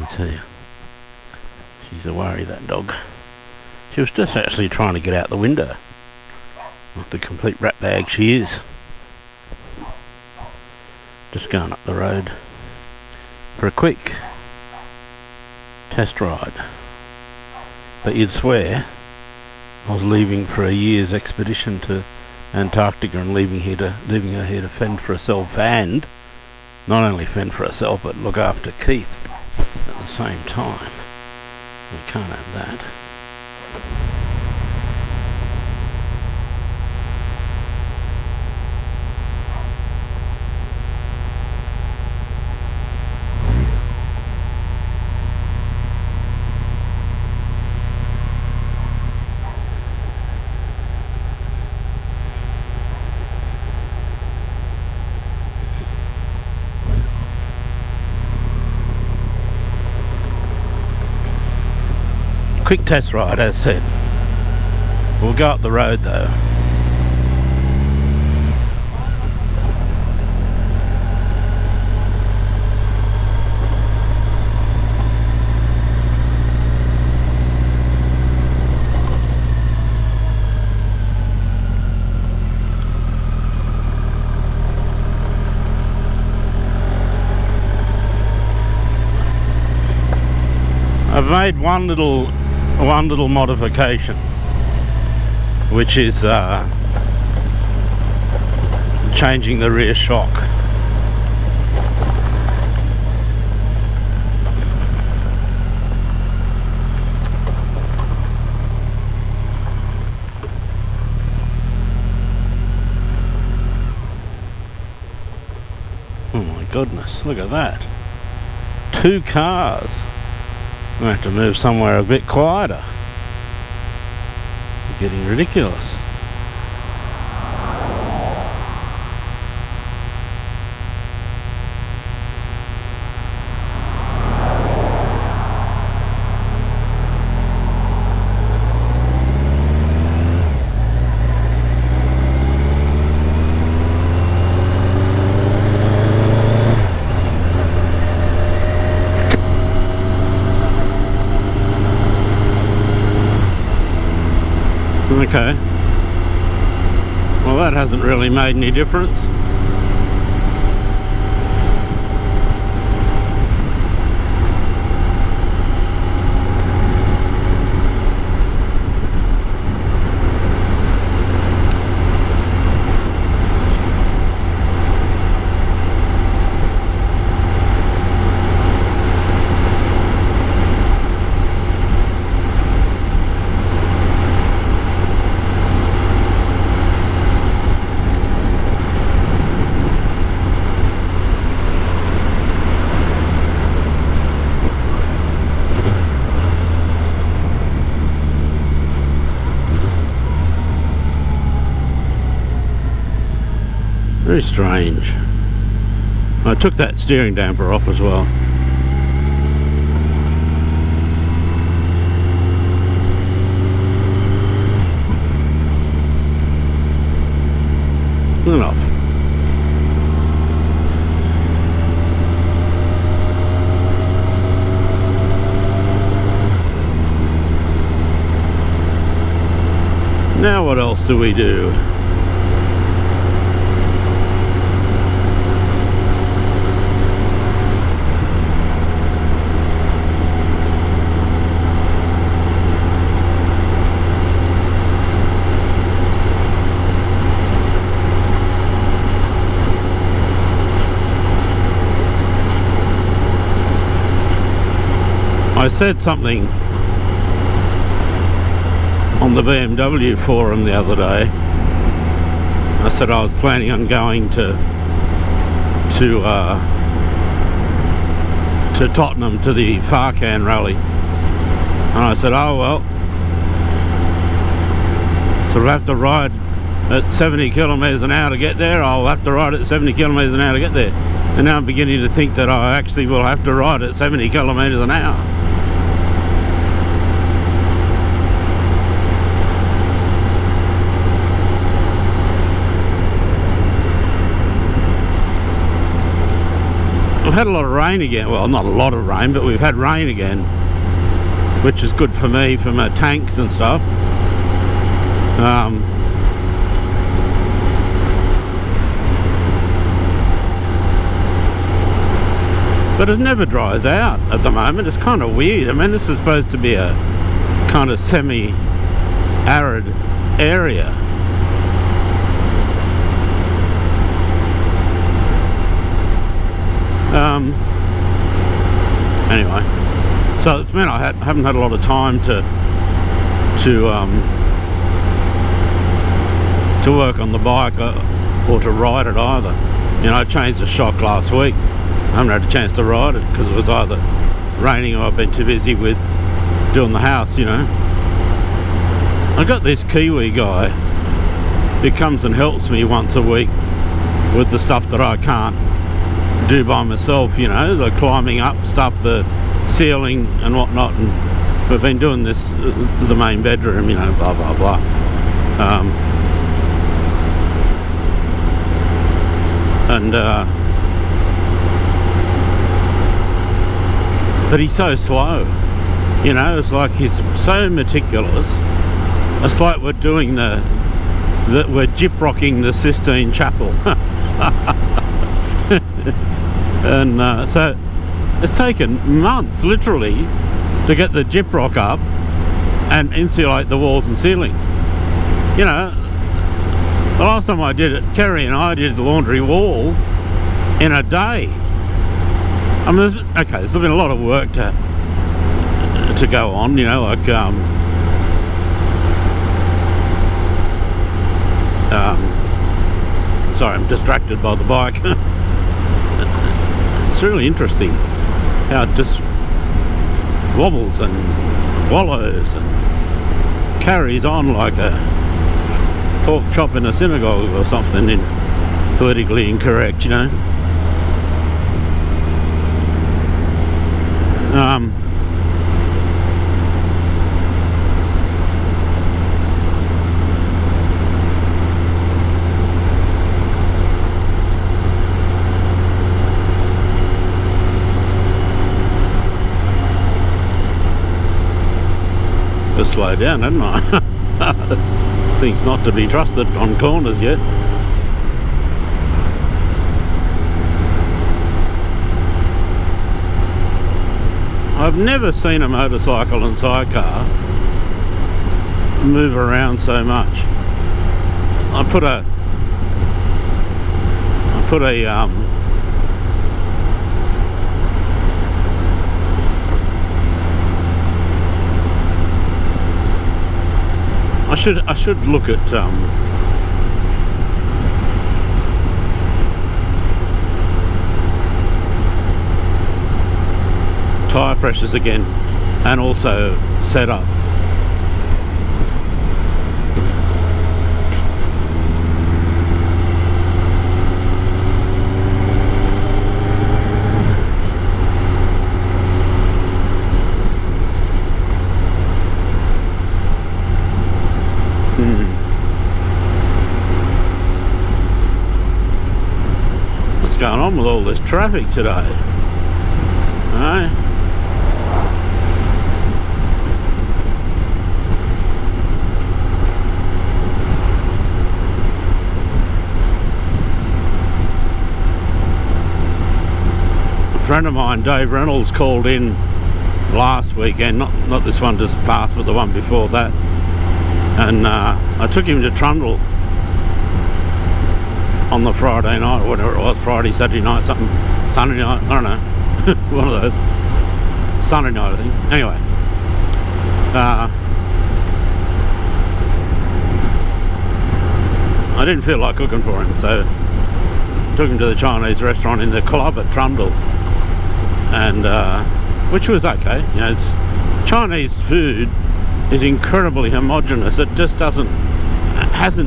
I tell you, she's a worry, that dog. She was just actually trying to get out the window. Like the complete rat bag she is. Just going up the road for a quick test ride. But you'd swear I was leaving for a year's expedition to Antarctica and leaving her here to fend for herself, and not only fend for herself but look after Keith at the same time. We can't have that. Quick test ride, as said. We'll go up the road though. I've made one little modification, which is changing the rear shock. Oh my goodness, look at that. 2 cars. I have to move somewhere a bit quieter. It's getting ridiculous. Okay. Well, that hasn't really made any difference. Very strange. I took that steering damper off as well. Turn off. Now what else do we do? I said something on the BMW forum the other day. I said I was planning on going to Tottenham to the Farcan rally, and I said, oh well, so I'll have to ride at 70 kilometres an hour to get there. I'll have to ride at 70 kilometres an hour to get there, and now I'm beginning to think that I actually will have to ride at 70 kilometres an hour. had a lot of rain again. Well, not a lot of rain, but we've had rain again, which is good for me, for my tanks and stuff. But it never dries out at the moment. It's kind of weird. I mean, this is supposed to be a kind of semi-arid area. Anyway, so it's meant I haven't had a lot of time to work on the bike or to ride it either. You know, I changed the shock last week. I haven't had a chance to ride it because it was either raining or I've been too busy with doing the house, you know. I got this Kiwi guy who comes and helps me once a week with the stuff that I can't do by myself, you know, the climbing up stuff, the ceiling and whatnot. And we've been doing this, the main bedroom, you know, blah blah blah. But he's so slow, you know. It's like he's so meticulous. It's like we're doing we're gyp-rocking the Sistine Chapel. And so it's taken months, literally, to get the gyp-rock up and insulate the walls and ceiling. You know, the last time I did it, Kerry and I did the laundry wall in a day. I mean, there's been a lot of work to go on, you know, like sorry, I'm distracted by the bike. It's really interesting how it just wobbles and wallows and carries on like a pork chop in a synagogue or something, in politically incorrect, you know. Just slow down, hadn't I? Things not to be trusted on corners yet. I've never seen a motorcycle and sidecar move around so much. I put a I should look at tyre pressures again, and also setup. What's going on with all this traffic today? Aye. A friend of mine, Dave Reynolds, called in last weekend, not this one just passed, but the one before that, and I took him to Trundle on the Friday night, or whatever it was, Friday, Saturday night, something, Sunday night, I don't know, one of those, Sunday night I think. Anyway, I didn't feel like cooking for him, so took him to the Chinese restaurant in the club at Trundle, and which was okay. You know, it's Chinese food is incredibly homogenous. It just hasn't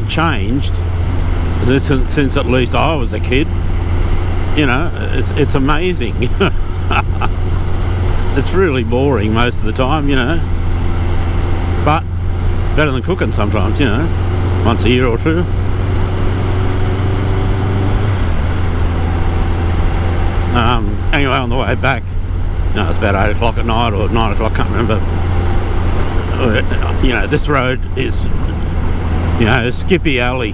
changed since at least I was a kid. You know, it's amazing. It's really boring most of the time, you know, but better than cooking sometimes, you know, once a year or two. Anyway, on the way back, no, it was about 8 o'clock at night or 9 o'clock, can't remember. You know, this road is, you know, Skippy Alley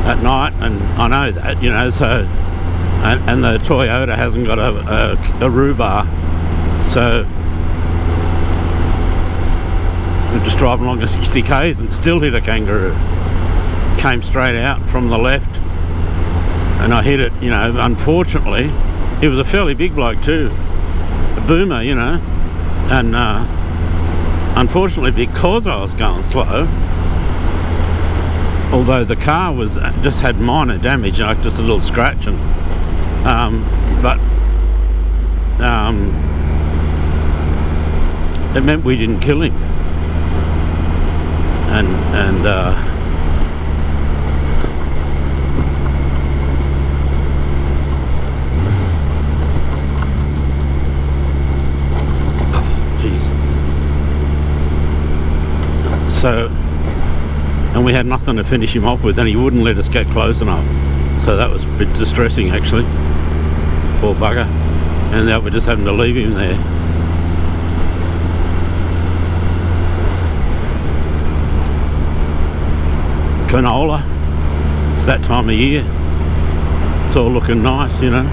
at night, and I know that, you know, so, and the Toyota hasn't got a rhubarb, so we're just driving along at 60 k's and still hit a kangaroo. Came straight out from the left, and I hit it, you know, unfortunately. He was a fairly big bloke too, a boomer, you know, and unfortunately, because I was going slow, although the car was just had minor damage, like just a little scratch, and but it meant we didn't kill him, and so, and we had nothing to finish him off with, and he wouldn't let us get close enough, so that was a bit distressing actually. Poor bugger. And now we're just having to leave him there. Canola, it's that time of year, it's all looking nice, you know.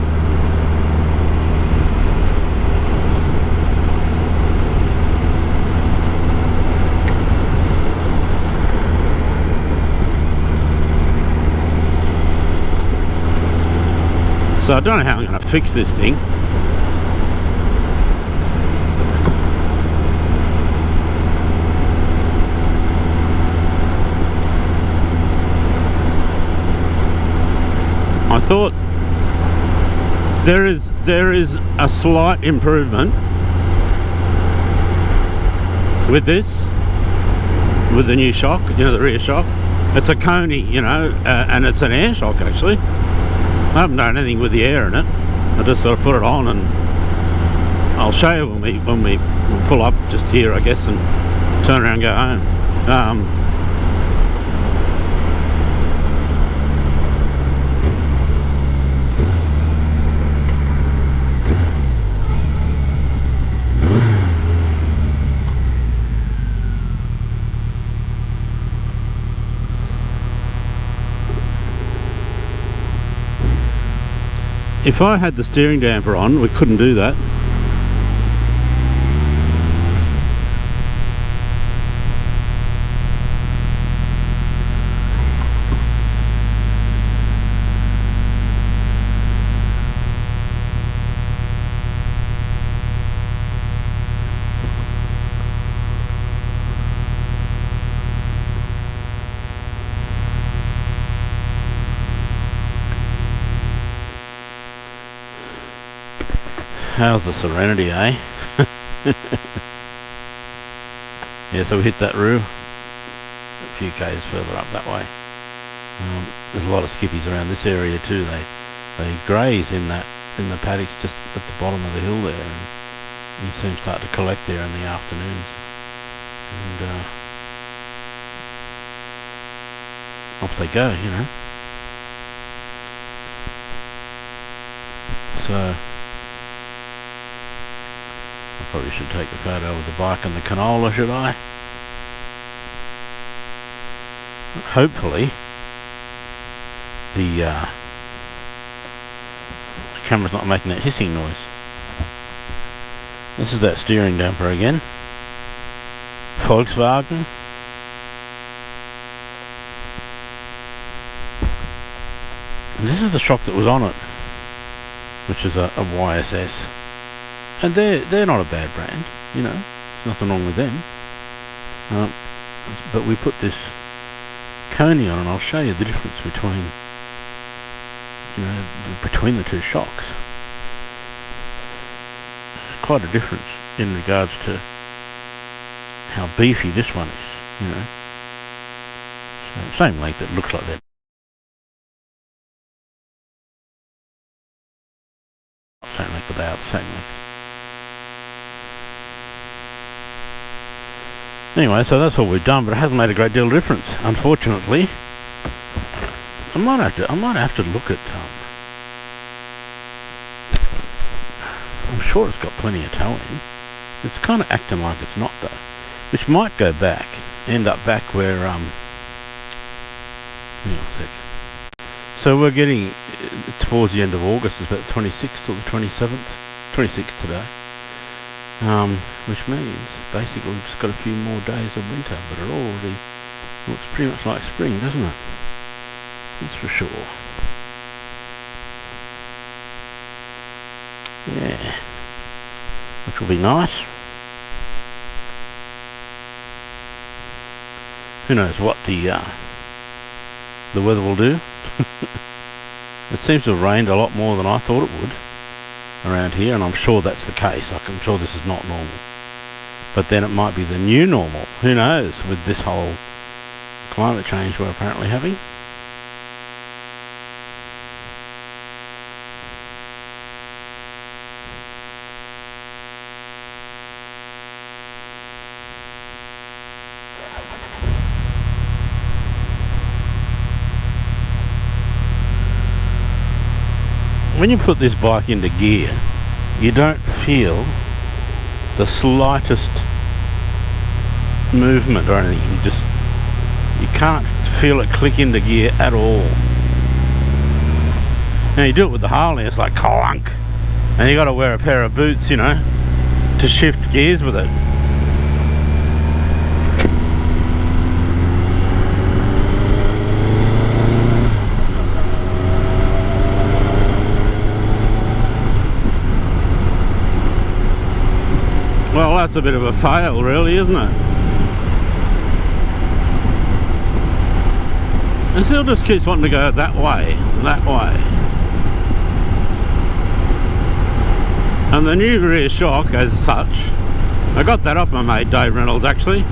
So I don't know how I'm going to fix this thing. I thought there is a slight improvement with this, with the new shock, you know, the rear shock. It's a Koni, you know, and it's an air shock actually. I haven't done anything with the air in it. I just sort of put it on, and I'll show you when we pull up just here, I guess, and turn around and go home. If I had the steering damper on, we couldn't do that. How's the Serenity, eh? Yeah, so we hit that roo a few k's further up that way. There's a lot of skippies around this area too. They graze in the paddocks just at the bottom of the hill there, and you see them start to collect there in the afternoons. And off they go, you know. So probably should take a photo of the bike and the canola, should I? Hopefully the camera's not making that hissing noise. This is that steering damper again. Volkswagen. And this is the shock that was on it, which is a YSS. And they're not a bad brand, you know. There's nothing wrong with them. But we put this Koni on, and I'll show you the difference between, you know, between the two shocks. There's quite a difference in regards to how beefy this one is, you know. So same length, it looks like that. Same length, but they are the same length. Anyway, so that's all we've done, but it hasn't made a great deal of difference, unfortunately. I might have to look at sure it's got plenty of toe in. It's kind of acting like it's not though, which might go back, end up back where hang on a sec. So we're getting towards the end of August. It's about the 26th or the 27th, 26th today, which means basically we've just got a few more days of winter, but it already looks pretty much like spring, doesn't it? That's for sure. Yeah, which will be nice. Who knows what the weather will do. It seems to have rained a lot more than I thought it would around here, and I'm sure that's the case. Like, I'm sure this is not normal, but then it might be the new normal. Who knows, with this whole climate change we're apparently having. When you put this bike into gear, you don't feel the slightest movement or anything. You can't feel it click into gear at all. Now you do it with the Harley, it's like clunk, and you got to wear a pair of boots, you know, to shift gears with it. Well, that's a bit of a fail, really, isn't it? It still just keeps wanting to go that way, that way. And the new rear shock, as such, I got that off my mate Dave Reynolds, actually.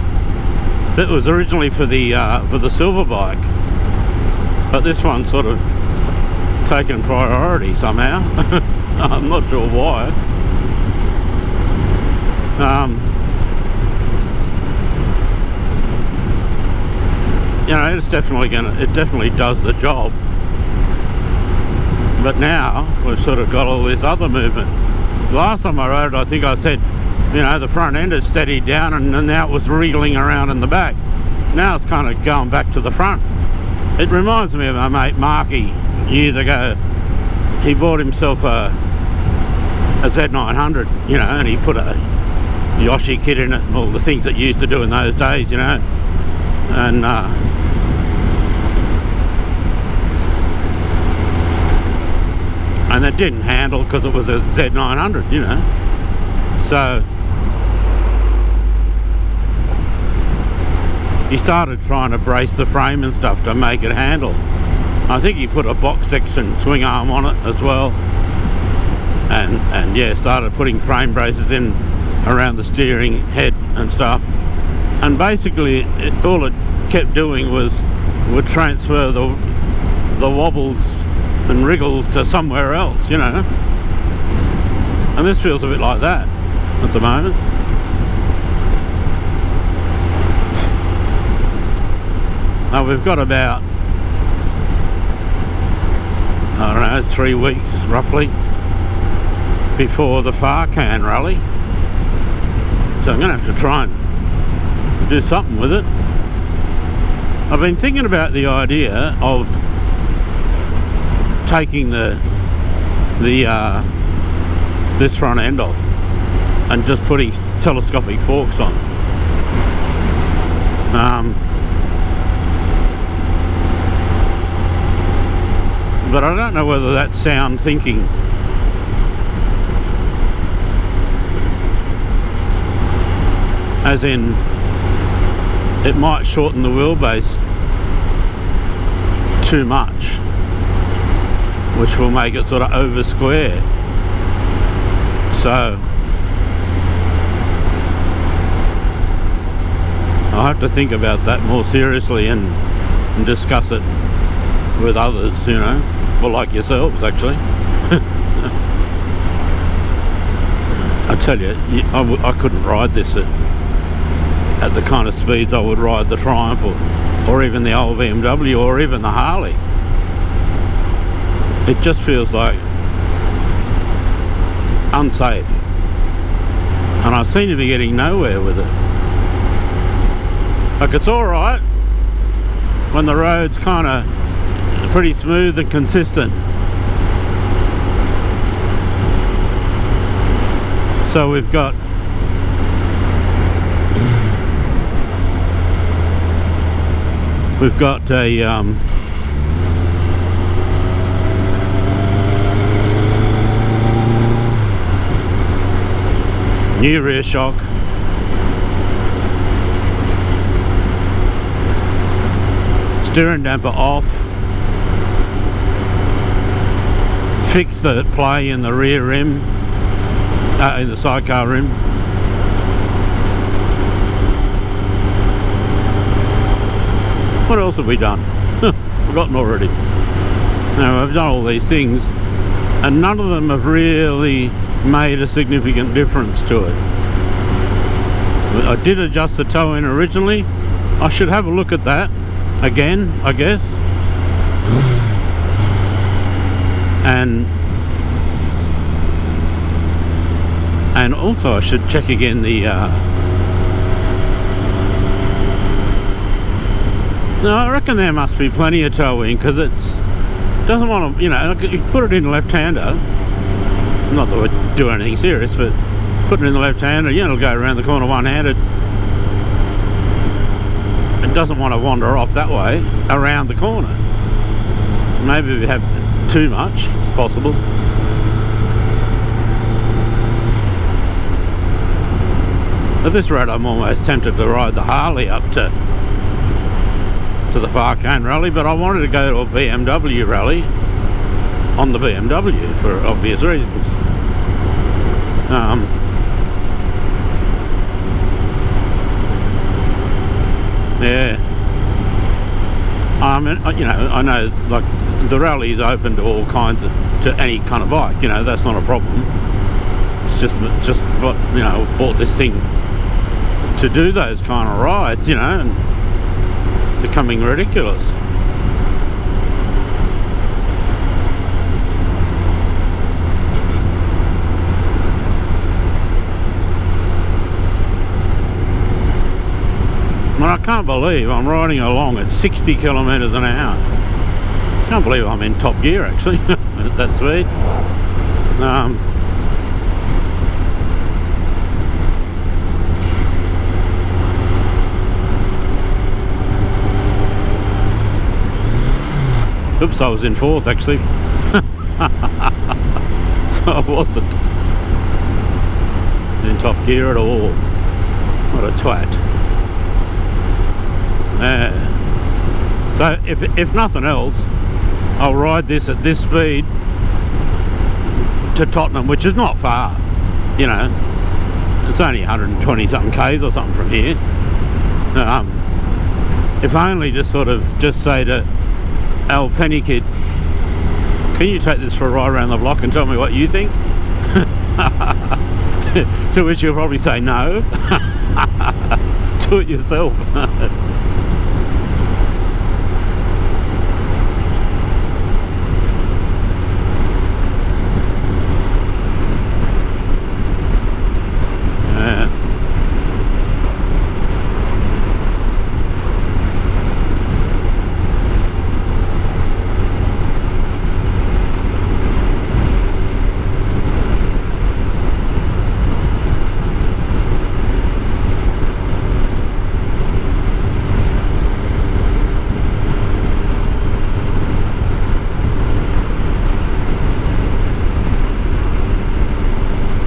It was originally for the silver bike, but this one's sort of taken priority somehow. I'm not sure why. You know, it's definitely it definitely does the job. But now we've sort of got all this other movement. The last time I rode it, I think I said, you know, the front end is steadied down, and now it was wriggling around in the back. Now it's kind of going back to the front. It reminds me of my mate Marky years ago. He bought himself a Z900, you know, and he put a Yoshi kit in it and all the things that you used to do in those days, you know, and it didn't handle because it was a Z900, you know. So he started trying to brace the frame and stuff to make it handle. I think he put a box section swing arm on it as well, and yeah, started putting frame braces in around the steering head and stuff, and basically all it kept doing would transfer the wobbles and wriggles to somewhere else, you know. And this feels a bit like that at the moment. Now we've got about, I don't know, 3 weeks roughly before the Farcan rally. So I'm going to have to try and do something with it. I've been thinking about the idea of taking this front end off and just putting telescopic forks on. But I don't know whether that's sound thinking. As in, it might shorten the wheelbase too much, which will make it sort of over square. So I'll have to think about that more seriously and discuss it with others, you know, well, like yourselves actually. I tell you, I couldn't ride this at the kind of speeds I would ride the Triumph or even the old BMW or even the Harley. It just feels like unsafe. and I seem to be getting nowhere with it. Like, it's alright when the road's kind of pretty smooth and consistent. So we've got a new rear shock, steering damper off, fix the play in the rear rim, in the sidecar rim. What else have we done? Forgotten already. Now, I've done all these things and none of them have really made a significant difference to it. I did adjust the toe in originally. I should have a look at that again, I guess. And also I should check again the no, I reckon there must be plenty of towing, because it's doesn't want to, you know, you put it in left-hander, not that we're doing anything serious, but put it in the left-hander, you know, it'll go around the corner one-handed. It doesn't want to wander off that way around the corner. Maybe we have too much, it's possible. At this road I'm almost tempted to ride the Harley up to the Farcane rally, but I wanted to go to a BMW rally on the BMW for obvious reasons. Yeah, I mean, you know, I know, like, the rally is open to all kinds of, to any kind of bike, you know, that's not a problem. It's just what, you know, bought this thing to do those kind of rides, you know, and becoming ridiculous. But I can't believe I'm riding along at 60 kilometres an hour. I can't believe I'm in top gear actually at that speed. Oops, I was in fourth actually. So I wasn't in top gear at all. What a twat. So if nothing else, I'll ride this at this speed to Tottenham, which is not far, you know. It's only 120 something k's or something from here. If only just sort of just say to Al Penny Kid, can you take this for a ride around the block and tell me what you think? To which you'll probably say no. Do it yourself.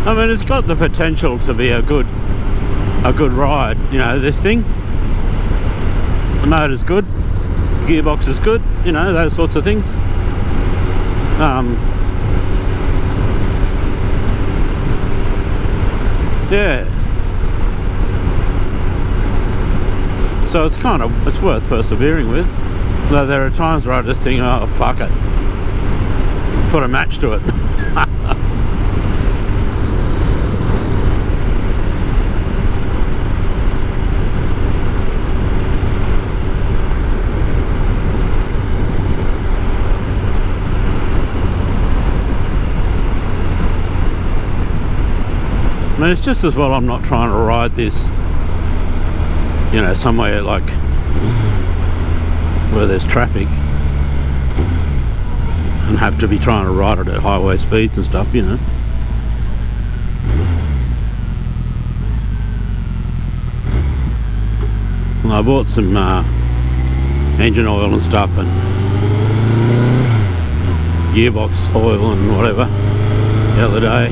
I mean, it's got the potential to be a good ride, you know, this thing. The motor's good, the gearbox is good, you know, those sorts of things. Yeah. So it's worth persevering with. Though there are times where I just think, oh, fuck it. Put a match to it. mean, it's just as well I'm not trying to ride this, you know, somewhere like where there's traffic and have to be trying to ride it at highway speeds and stuff, you know. Well, I bought some engine oil and stuff and gearbox oil and whatever the other day.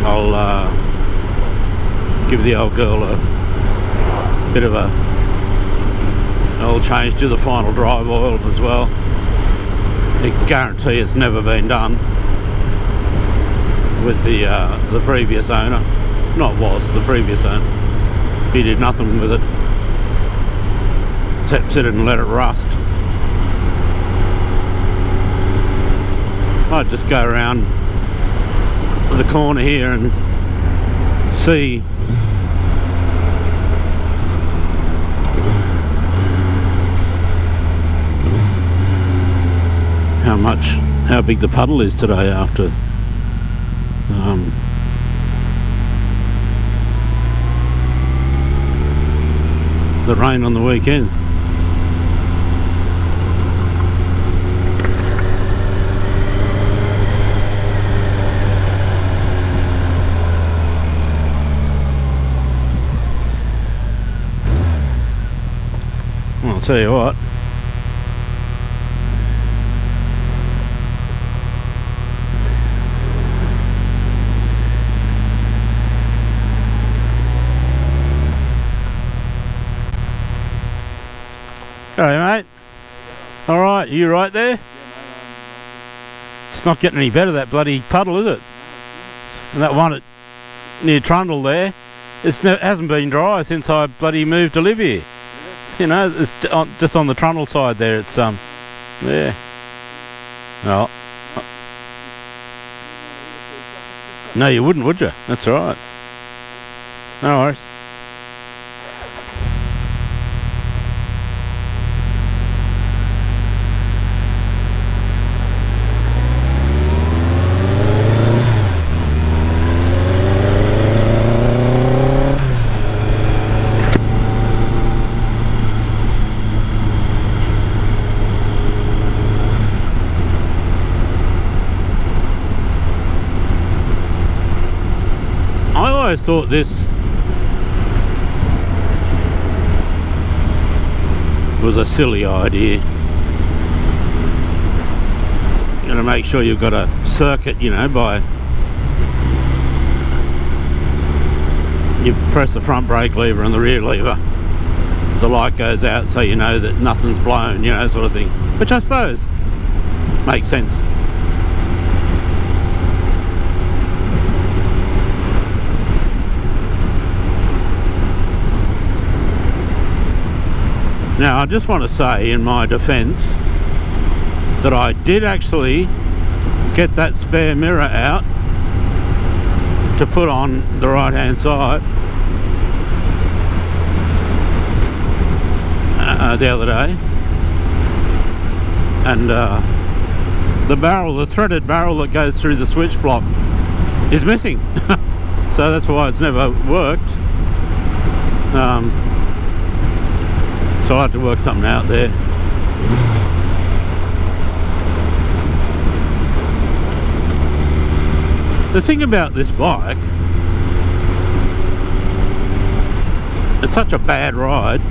I'll give the old girl a bit of a oil change, do the final drive oil as well. I guarantee it's never been done with the previous owner. The previous owner. He did nothing with it except sit it and let it rust. I'd just go around the corner here and see how big the puddle is today after the rain on the weekend. Well, I'll tell you what. Alright, mate. Alright, you right there? It's not getting any better, that bloody puddle, is it? And that one at near Trundle there, it hasn't been dry since I bloody moved to live here. You know, it's just on the Trundle side there. It's yeah. Well, no, you wouldn't, would you? That's right. No worries. I always thought this was a silly idea. You got to make sure you've got a circuit, you know, by you press the front brake lever and the rear lever, the light goes out so you know that nothing's blown, you know, sort of thing, which I suppose makes sense. Now, I just want to say in my defence that I did actually get that spare mirror out to put on the right hand side the other day, and the threaded barrel that goes through the switch block is missing. So that's why it's never worked. So I had to work something out there. The thing about this bike, it's such a bad ride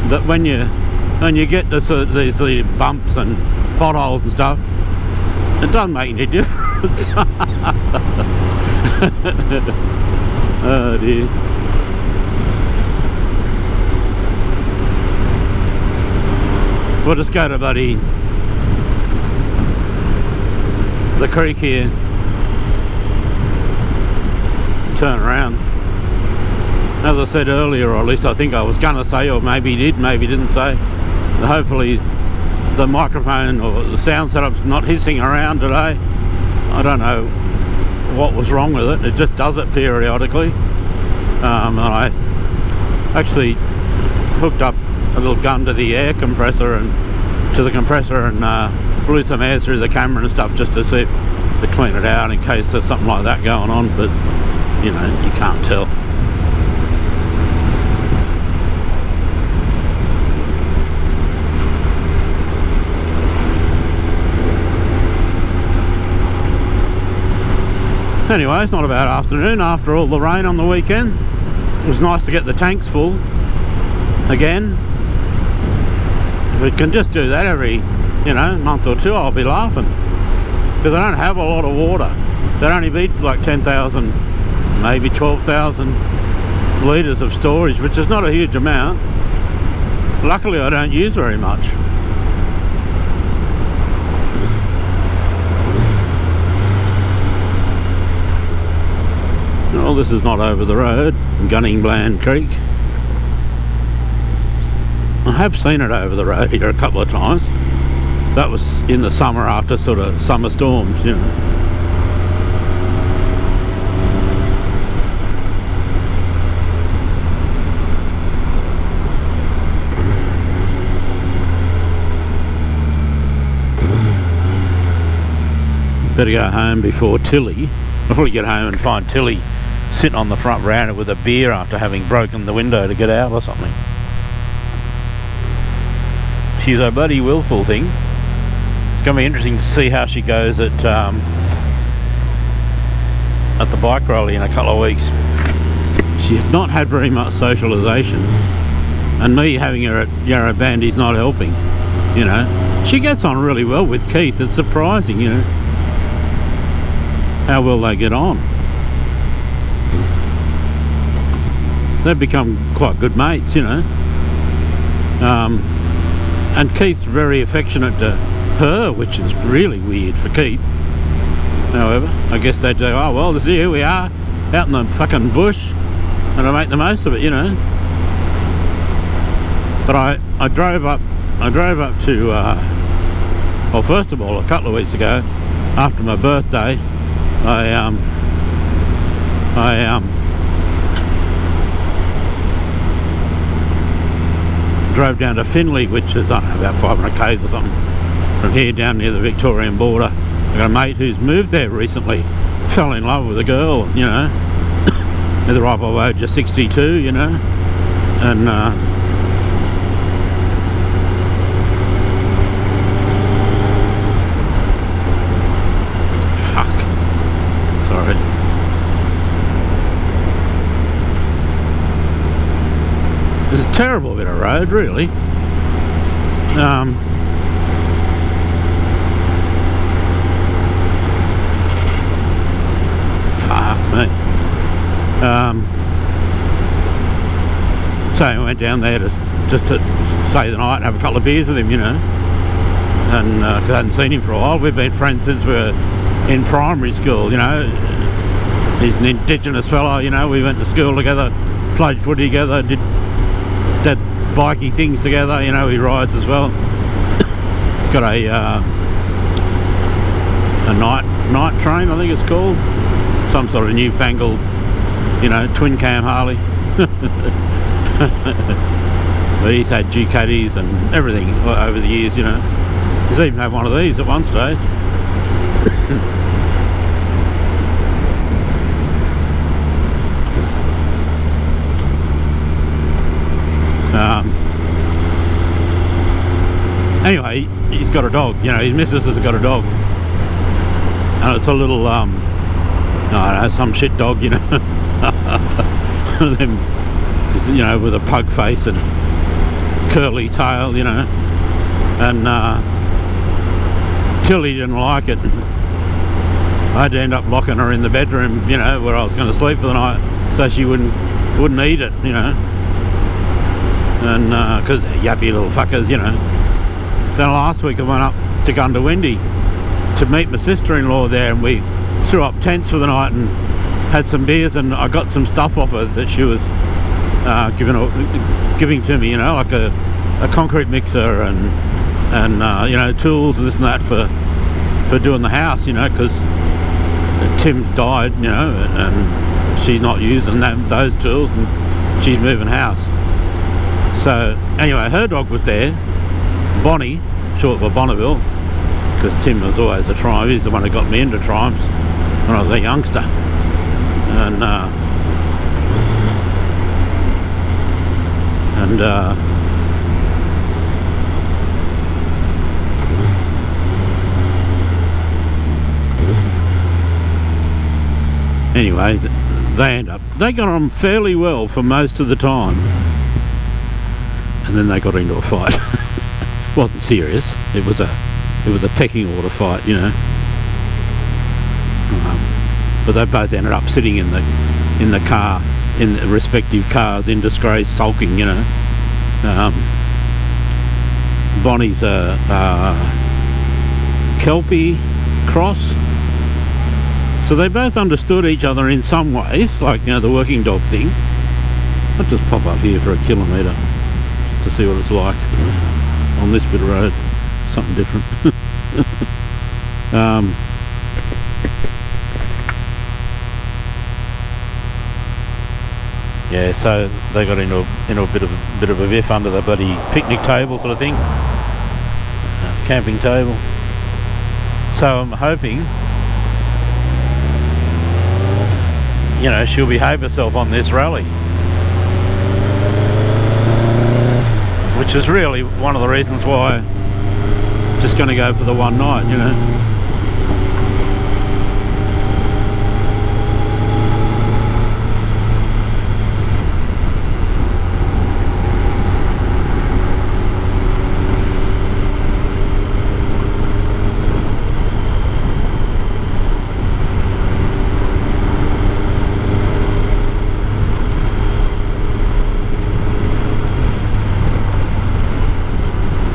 that when you get to these bumps and potholes and stuff, it doesn't make any difference. Oh dear. We'll just go to the creek here, turn around. As I said earlier, or at least I think I was going to say, or maybe did, maybe didn't say, hopefully the microphone or the sound setup's not hissing around today. I don't know what was wrong with it. It just does it periodically. And I actually hooked up a little gun to the air compressor and to the compressor and blew some air through the camera and stuff just to see to clean it out in case there's something like that going on, but you know, you can't tell. Anyway, it's not a bad afternoon after all the rain on the weekend. It was nice to get the tanks full again. If we can just do that every, you know, month or two, I'll be laughing. Because I don't have a lot of water. They'd only be like 10,000, maybe 12,000 litres of storage, which is not a huge amount. Luckily, I don't use very much. Well, this is not over the road, Gunningland Creek. I have seen it over the road here a couple of times. That was in the summer after sort of summer storms, you know. Better go home before Tilly. I'll probably get home and find Tilly sitting on the front veranda with a beer after having broken the window to get out or something. She's a bloody willful thing. It's going to be interesting to see how she goes at the bike rally in a couple of weeks. She's not had very much socialisation, and me having her at Yarra Bandy's not helping, you know. She gets on really well with Keith. It's surprising, you know, how well they get on. They've become quite good mates, you know. And Keith's very affectionate to her, which is really weird for Keith. However, I guess they'd say, oh well, here we are, out in the fucking bush, and I make the most of it, you know. But I drove up to, well, first of all, a couple of weeks ago, after my birthday, I drove down to Finley, which is, I don't know, about 500 k's or something from here, down near the Victorian border. I got a mate who's moved there recently, fell in love with a girl, you know, at the ripe old age of 62, you know, and it's a terrible bit of road, really. Fuck me. So I went down there just to stay the night and have a couple of beers with him, you know. And because I hadn't seen him for a while. We've been friends since we were in primary school, you know. He's an Indigenous fellow, you know. We went to school together, played footy together, did bikey things together, you know. He rides as well. He's got a night train, I think it's called, some sort of newfangled, you know, twin cam Harley. But he's had Ducatis and everything over the years, you know. He's even had one of these at one stage. Anyway, he's got a dog, you know, his missus has got a dog, and it's a little, I don't know, some shit dog, you know, them, you know, with a pug face and curly tail, you know, and Tilly didn't like it. I had to end up locking her in the bedroom, you know, where I was going to sleep for the night, so she wouldn't eat it, you know, and because they're yappy little fuckers, you know. Then last week I went up to Gundawindi to meet my sister-in-law there, and we threw up tents for the night and had some beers, and I got some stuff off her that she was giving to me, you know, like a concrete mixer and you know, tools and this and that for doing the house, you know, because Tim's died, you know, and she's not using those tools, and she's moving house. So anyway, her dog was there, Bonnie, short for Bonneville, because Tim was always a Triumph. He's the one who got me into Triumphs when I was a youngster. Anyway, they got on fairly well for most of the time, and then they got into a fight. Wasn't serious. It was a pecking order fight, you know. But they both ended up sitting in the car, in the respective cars, in disgrace, sulking, you know. Bonnie's a Kelpie cross. So they both understood each other in some ways, like, you know, the working dog thing. I'll just pop up here for a kilometre just to see what it's like on this bit of road. Something different. Yeah, so they got into a bit of a viff under the bloody picnic table sort of thing, camping table. So I'm hoping, you know, she'll behave herself on this rally, which is really one of the reasons why I'm just going to go for the one night, you know.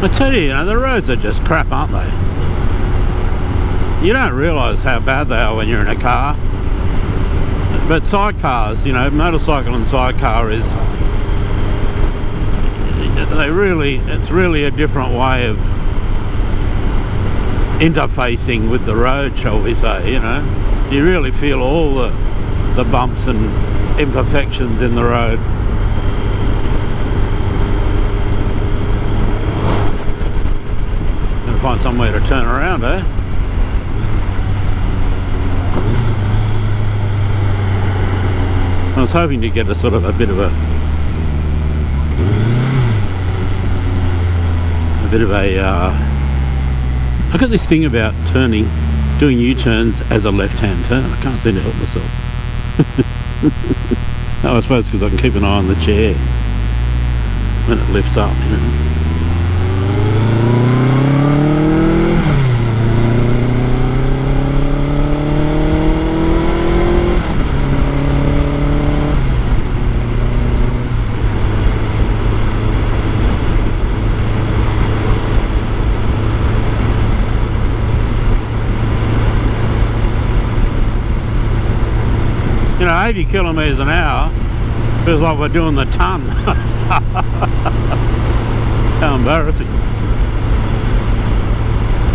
I tell you, you know, the roads are just crap, aren't they? You don't realise how bad they are when you're in a car. But sidecars, you know, motorcycle and sidecar is... it's really a different way of interfacing with the road, shall we say, you know. You really feel all the bumps and imperfections in the road. Find somewhere to turn around, eh? I was hoping to get a sort of a bit of a I got this thing about doing U-turns as a left-hand turn. I can't seem to help myself. No, I suppose because I can keep an eye on the chair when it lifts up, you know. You know, 80 kilometres an hour feels like we're doing the ton. How embarrassing.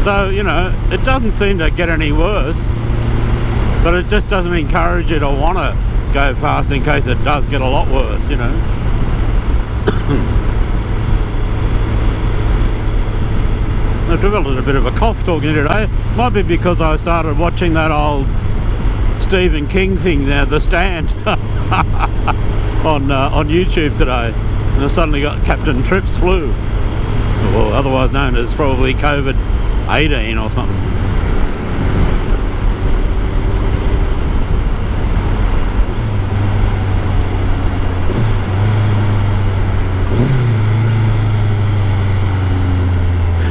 So, you know, it doesn't seem to get any worse, but it just doesn't encourage you to want to go fast in case it does get a lot worse, you know. I've developed a bit of a cough talking today. Might be because I started watching that old Stephen King thing there, The Stand, on YouTube today, and I suddenly got Captain Tripp's flu, or otherwise known as probably COVID-18 or something.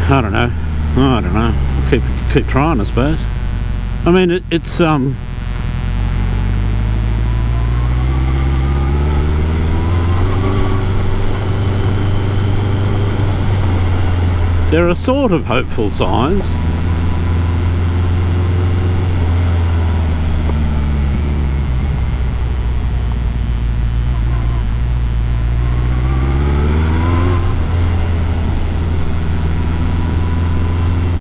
I don't know. I'll keep trying, I suppose. I mean, it's there are sort of hopeful signs.